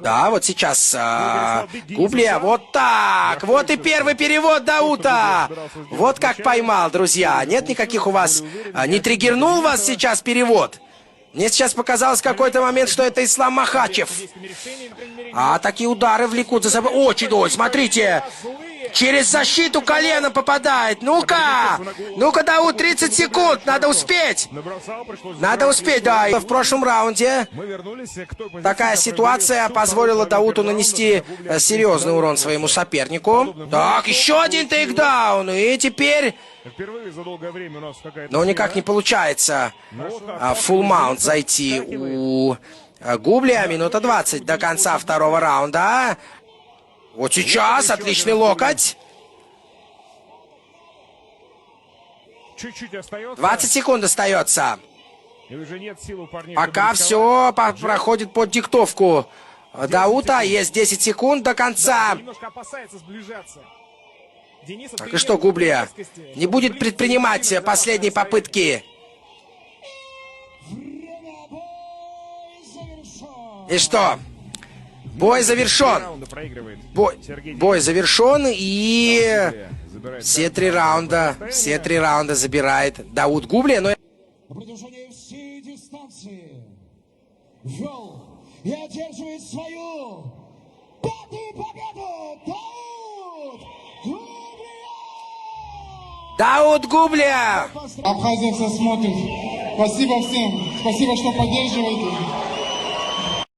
Да, вот сейчас Гублия, вот так. Вот и первый перевод Даута. Вот как поймал, друзья. Нет никаких у вас... Не триггернул вас сейчас перевод? Мне сейчас показалось в какой-то момент, что это Ислам Махачев. А такие удары влекут за собой. Очень, ой, смотрите. Через защиту колено попадает. Ну-ка! Ну-ка, Дауд, 30 секунд. Надо успеть. Надо успеть, да. В прошлом раунде такая ситуация позволила Дауду нанести серьезный урон своему сопернику. Так, еще один тейкдаун. И теперь... Но никак не получается фулл маунт зайти у Гублия. Минута 20 до конца второго раунда. Вот сейчас отличный локоть. 20 секунд остается. Пока все проходит под диктовку Дауда. Есть 10 секунд до конца. Так и что, Гублия не будет предпринимать последние попытки? И что? Бой завершен. Бой завершен, и все три раунда забирает Дауд Гублия. Но... На протяжении всей дистанции вел и одерживает свою пятую победу Дауд Гублия! Дауд Гублия! Абхазия все смотрит. Спасибо всем. Спасибо, что поддерживаете.